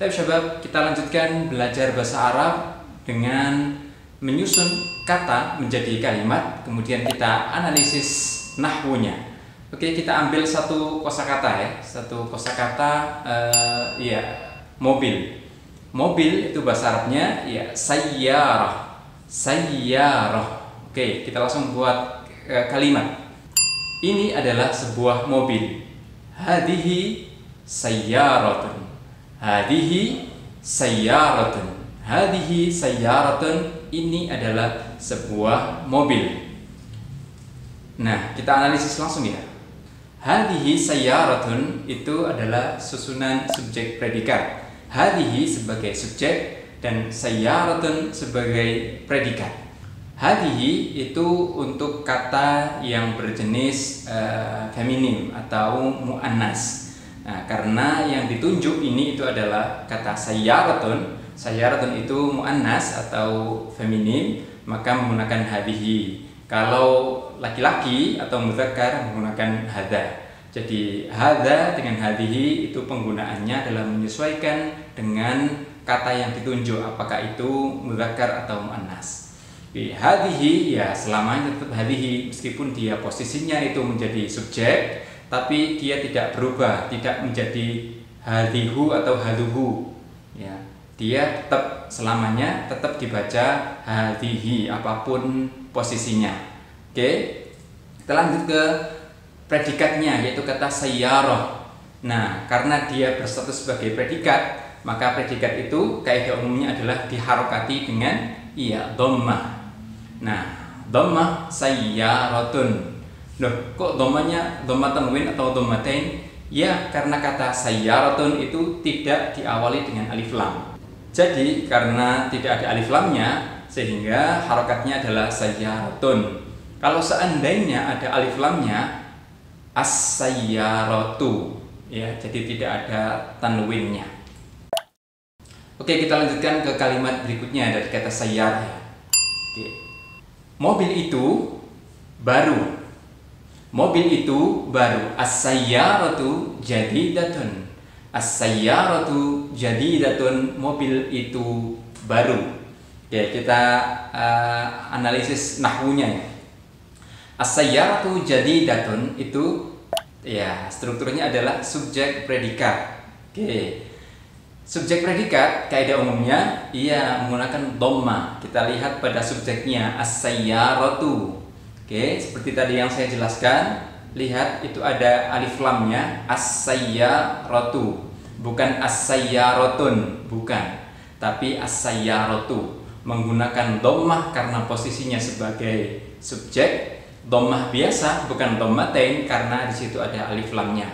Tapi syabab, kita lanjutkan belajar bahasa Arab dengan menyusun kata menjadi kalimat, kemudian kita analisis nahwunya. Oke, kita ambil satu kosakata ya, ya, mobil. Mobil itu bahasa Arabnya ya sayyarah. Sayyarah. Oke, kita langsung buat kalimat. Ini adalah sebuah mobil. Hadihi sayyaratun. Hadihi sayyaratun. Hadihi sayyaratun. Ini adalah sebuah mobil. Nah, kita analisis langsung ya. Hadihi sayyaratun itu adalah susunan subjek predikat. Hadihi sebagai subjek dan sayyaratun sebagai predikat. Hadihi itu untuk kata yang berjenis feminim atau muannas. Nah, karena yang ditunjuk ini itu adalah kata sayyaratun. Sayyaratun itu muannas atau feminim, maka menggunakan hadihi. Kalau laki-laki atau mudzakkar menggunakan hadza. Jadi hadza dengan hadihi itu penggunaannya adalah menyesuaikan dengan kata yang ditunjuk, apakah itu mudzakkar atau muannas. Hadihi ya selamanya tetap hadihi, meskipun dia posisinya itu menjadi subjek, tapi dia tidak berubah, tidak menjadi hadihu atau haduhu. Ya, dia tetap selamanya tetap dibaca hadihi apapun posisinya. Oke, kita lanjut ke predikatnya, yaitu kata sayyarah. Nah, karena dia berstatus sebagai predikat, maka predikat itu kaidah umumnya adalah diharokati dengan dhammah. Nah, dhammah sayyaratun. Loh, kok dhammahnya dhamma tanwin atau dhammatain? Ya, karena kata sayyaratun itu tidak diawali dengan alif lam. Jadi, karena tidak ada alif lamnya, sehingga harokatnya adalah sayyaratun. Kalau seandainya ada alif lamnya, as-sayyaratu, ya, jadi tidak ada tanwinnya. Oke, kita lanjutkan ke kalimat berikutnya dari kata sayyarah. Oke. Mobil itu baru. Mobil itu baru. As-sayyaratu jadidatun. As-sayyaratu jadidatun. Mobil itu baru. Oke, kita analisis nahwunya ya. As-sayyaratu jadidatun itu ya strukturnya adalah subjek predikat. Oke. Subjek predikat kaidah umumnya ia menggunakan dhamma. Kita lihat pada subjeknya as-sayyaratu. Oke, seperti tadi yang saya jelaskan, lihat itu ada alif lamnya as-sayyaratu. Bukan as-sayyaratun, bukan. Tapi as-sayyaratu menggunakan dhammah karena posisinya sebagai subjek. Dhammah biasa, bukan dhammatain karena di situ ada alif lamnya.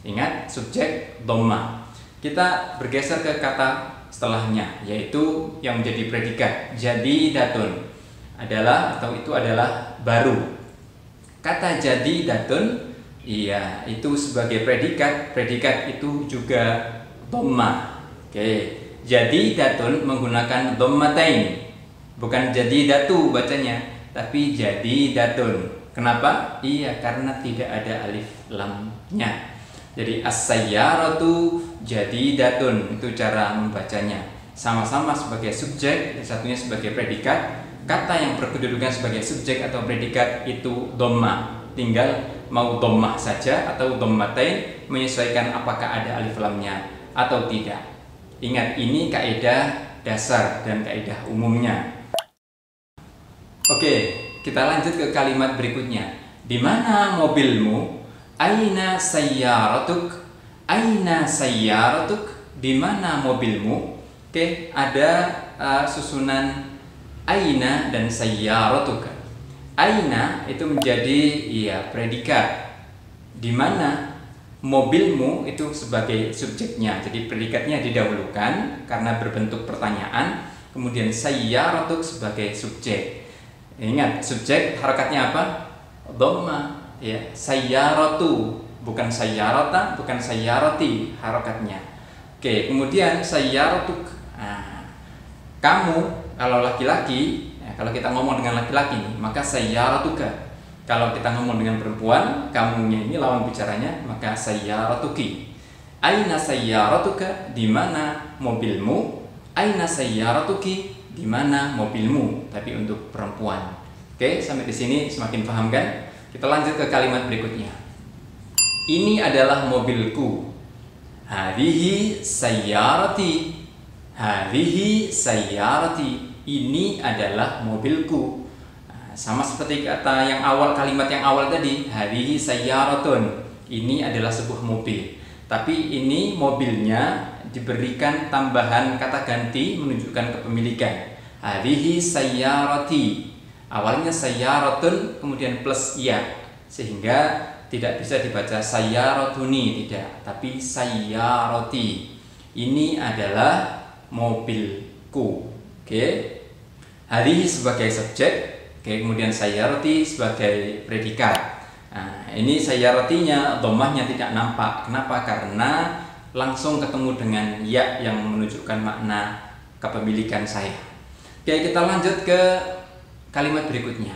Ingat, subjek dhammah. Kita bergeser ke kata setelahnya, yaitu yang menjadi predikat. Jadidatun adalah atau itu adalah baru. Kata jadidatun, iya, itu sebagai predikat. Predikat itu juga dhammah. Oke, jadidatun menggunakan dhammatain. Bukan jadidatu bacanya, tapi jadidatun. Kenapa? Iya, karena tidak ada alif lamnya. Jadi as-sayyaratu jadidatun, itu cara membacanya. Sama-sama sebagai subjek, satunya sebagai predikat. Kata yang berkedudukan sebagai subjek atau predikat itu dhammah. Tinggal mau dhammah saja atau dhammatain, menyesuaikan apakah ada alif lamnya atau tidak. Ingat, ini kaidah dasar dan kaidah umumnya. Oke, kita lanjut ke kalimat berikutnya. Di mana mobilmu? Aina sayyaratuk? Aina sayyaratuk? Di mana mobilmu? Oke, ada susunan aina dan sayyaratuk. Aina itu menjadi predikat. Di mana mobilmu itu sebagai subjeknya. Jadi predikatnya didahulukan karena berbentuk pertanyaan, kemudian sayyaratuk sebagai subjek. Ingat, subjek harakatnya apa? Dhammah. Ya, sayyaratu, bukan sayyarata, bukan sayyarati harakatnya. Oke, kemudian sayyaratuk. Nah, kamu kalau laki-laki, ya, kalau kita ngomong dengan laki-laki nih, maka sayyaratuka. Kalau kita ngomong dengan perempuan, kamunya ini lawan bicaranya, maka sayyaratuki. Aina sayyaratuka, di mana mobilmu? Aina sayyaratuki, di mana mobilmu? Tapi untuk perempuan. Oke, sampai di sini semakin paham kan? Kita lanjut ke kalimat berikutnya. Ini adalah mobilku. Hadhihi sayyarati. Hadhihi sayyarati. Ini adalah mobilku. Sama seperti kata yang awal, kalimat yang awal tadi, hadhihi sayyaratun. Ini adalah sebuah mobil. Tapi ini mobilnya diberikan tambahan kata ganti menunjukkan kepemilikan. Hadhihi sayyarati. Awalnya sayyaratun kemudian plus ya, sehingga tidak bisa dibaca sayyaratuni, tidak, tapi sayyarati. Ini adalah mobilku. Oke. Hadhihi sebagai subjek, oke, kemudian sayyarati sebagai predikat. Nah, ini sayyaratinya dhammahnya tidak nampak. Kenapa? Karena langsung ketemu dengan ya yang menunjukkan makna kepemilikan saya. Oke, kita lanjut ke kalimat berikutnya.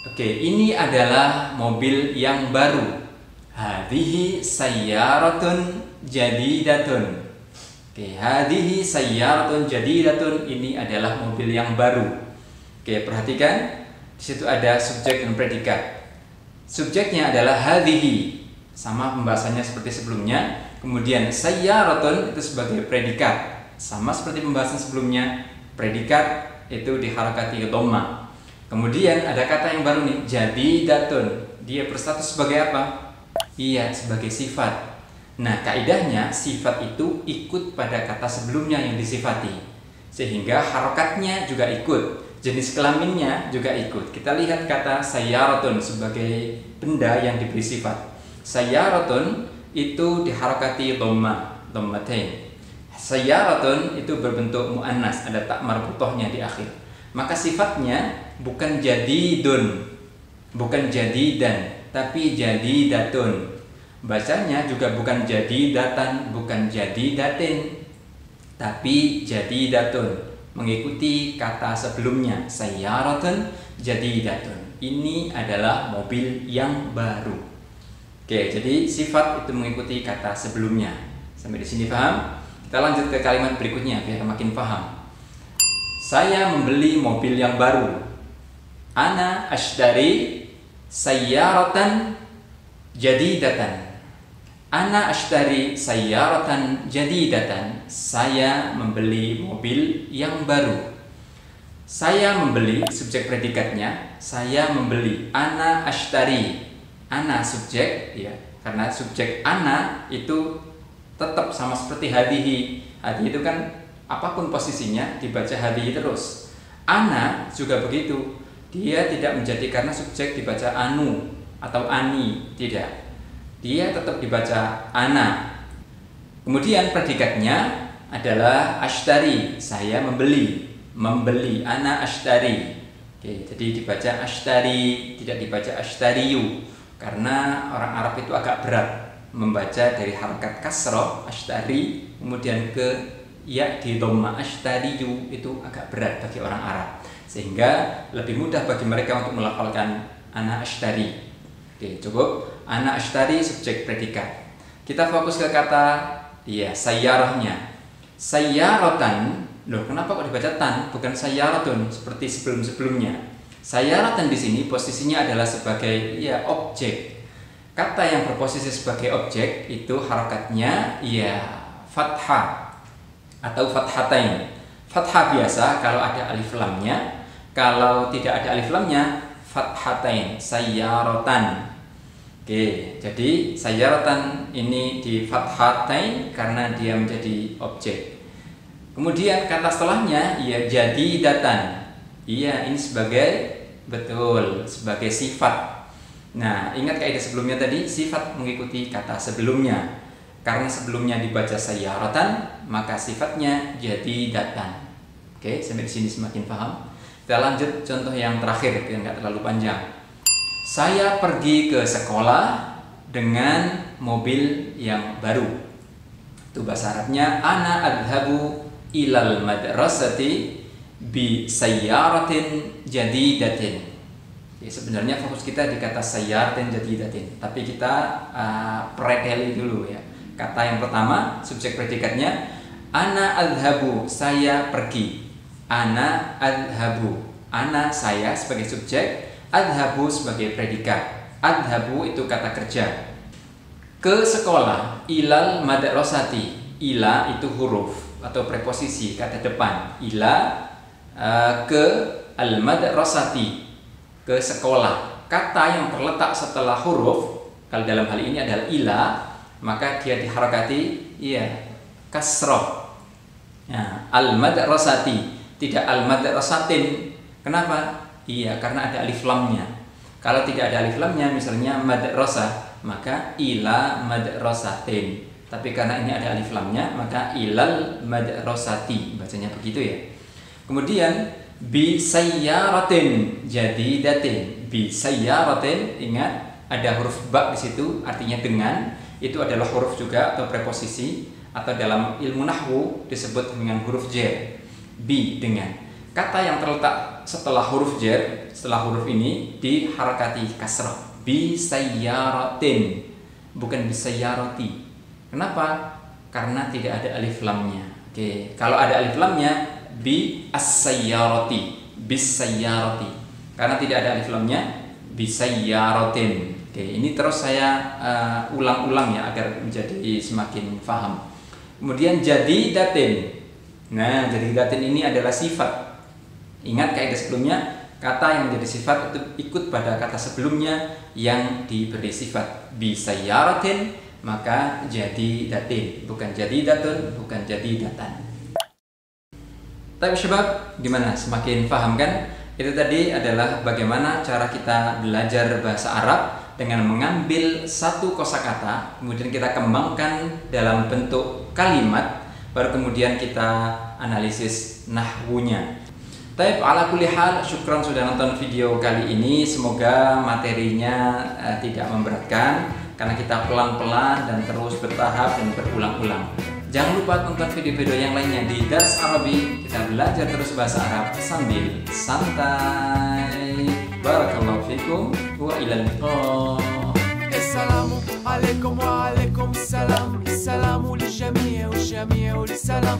Oke, ini adalah mobil yang baru. Hadhihi sayyaratun jadidatun. Oke, hadhihi sayyaratun jadidatun, ini adalah mobil yang baru. Oke, perhatikan di situ ada subjek dan predikat. Subjeknya adalah hadhihi, sama pembahasannya seperti sebelumnya. Kemudian sayyaratun itu sebagai predikat, sama seperti pembahasan sebelumnya. Predikat itu diharakati dhamma. Kemudian ada kata yang baru nih, jadidatun. Dia berstatus sebagai apa? Iya, sebagai sifat. Nah, kaidahnya sifat itu ikut pada kata sebelumnya yang disifati, sehingga harokatnya juga ikut, jenis kelaminnya juga ikut. Kita lihat kata sayyaratun sebagai benda yang diberi sifat. Sayyaratun itu diharokati dhammatain. Sayyaratun itu berbentuk muannas, ada tak marbutohnya di akhir. Maka sifatnya bukan jadidun, bukan jadidan, tapi jadidatun. Bacanya juga bukan jadidatan, bukan jadidatin, tapi jadidatun, mengikuti kata sebelumnya, sayyaratun jadidatun. Ini adalah mobil yang baru. Oke, jadi sifat itu mengikuti kata sebelumnya. Sampai di sini paham? Kita lanjut ke kalimat berikutnya biar makin paham. Saya membeli mobil yang baru. Ana ashtari sayyaratan jadidatan. Ana ashtari sayyaratan jadidatan. Saya membeli mobil yang baru. Saya membeli, subjek predikatnya, saya membeli. Ana ashtari. Ana subjek, ya, karena subjek ana itu tetap sama seperti hadhihi. Hadhihi itu kan apapun posisinya dibaca hadhihi terus. Ana juga begitu. Dia tidak menjadi karena subjek dibaca anu atau ani, tidak. Dia tetap dibaca ana. Kemudian predikatnya adalah ashtari, saya membeli. Membeli, ana ashtari. Oke, jadi dibaca ashtari, tidak dibaca ashtariyu, karena orang Arab itu agak berat membaca dari harakat kasroh ashtari kemudian ke ya di dhamma ashtariyu, itu agak berat bagi orang Arab, sehingga lebih mudah bagi mereka untuk melafalkan ana ashtari. Oke, cukup ana ashtari subjek predikat. Kita fokus ke kata ya sayyarahnya. Sayyaratan. Loh, kenapa kok dibaca tan bukan sayyaratun seperti sebelum-sebelumnya? Sayyaratan di sini posisinya adalah sebagai ya objek. Kata yang berposisi sebagai objek itu harakatnya ya fathah atau fathatain. Fathah biasa kalau ada alif lamnya, kalau tidak ada alif lamnya fathatain, sayyaratan. Oke, jadi sayyaratan ini di fathatain karena dia menjadi objek. Kemudian kata setelahnya ya jadidatan. Iya, ini sebagai betul sebagai sifat. Nah, ingat kaidah sebelumnya tadi, sifat mengikuti kata sebelumnya. Karena sebelumnya dibaca sayyaratan, maka sifatnya jadidatan. Oke, sampai di sini semakin paham. Kita lanjut contoh yang terakhir yang enggak terlalu panjang. Saya pergi ke sekolah dengan mobil yang baru. Itu bahasa Arabnya ana adhabu ilal madrasati bi sayyaratin jadidatin. Ya, sebenarnya fokus kita di kata sayyaratin jadidatin, tapi kita preteli dulu ya. Kata yang pertama, subjek predikatnya ana adhabu, saya pergi. Ana adhabu, ana saya sebagai subjek, adhabu sebagai predikat. Adhabu itu kata kerja. Ke sekolah, ilal madrasati. Ila itu huruf atau preposisi kata depan. Ila ke al madrasati, ke sekolah. Kata yang terletak setelah huruf, kalau dalam hal ini adalah ila, maka dia diharakati kasroh. Ya, al madrasati, tidak al madrasatin. Kenapa? Iya, karena ada alif lamnya. Kalau tidak ada alif lamnya, misalnya madrasah, maka ila madrasatin. Tapi karena ini ada alif lamnya, maka ilal madrasati, bacanya begitu ya. Kemudian bi sayyaratin, jadidatin. Bi sayyaratin, ingat ada huruf ba di situ, artinya dengan. Itu adalah huruf juga atau preposisi, atau dalam ilmu nahwu disebut dengan huruf jar. Bi, dengan. Kata yang terletak setelah huruf jar, setelah huruf ini diharakati kasrah. Bi sayyaratin, bukan bi sayyarati. Kenapa? Karena tidak ada alif lamnya. Oke, kalau ada alif lamnya, bi as-sayyarati, bis sayyarati. Karena tidak ada alif lamnya, bi sayyaratin. Oke, ini terus saya ulang-ulang ya agar menjadi semakin paham. Kemudian jadidatin. Nah, jadidatin ini adalah sifat. Ingat kaidah sebelumnya, kata yang menjadi sifat itu ikut pada kata sebelumnya yang diberi sifat. Bi sayyaratin, maka jadi datin, bukan jadi datun, bukan jadi datan. Tapi syabab, gimana? Semakin paham kan? Itu tadi adalah bagaimana cara kita belajar bahasa Arab dengan mengambil satu kosakata, kemudian kita kembangkan dalam bentuk kalimat, baru kemudian kita analisis nahwunya. Taib, ala kulli hal, syukran sudah nonton video kali ini. Semoga materinya tidak memberatkan, karena kita pelan-pelan dan terus bertahap dan berulang-ulang. Jangan lupa tonton video-video yang lainnya di Dars Arabi. Kita belajar terus bahasa Arab sambil santai. Barakallahu fikum wa ilal liqa. Assalamu alaikum wa alaikum salam. Assalamu lil jami' wa jami' wa salam.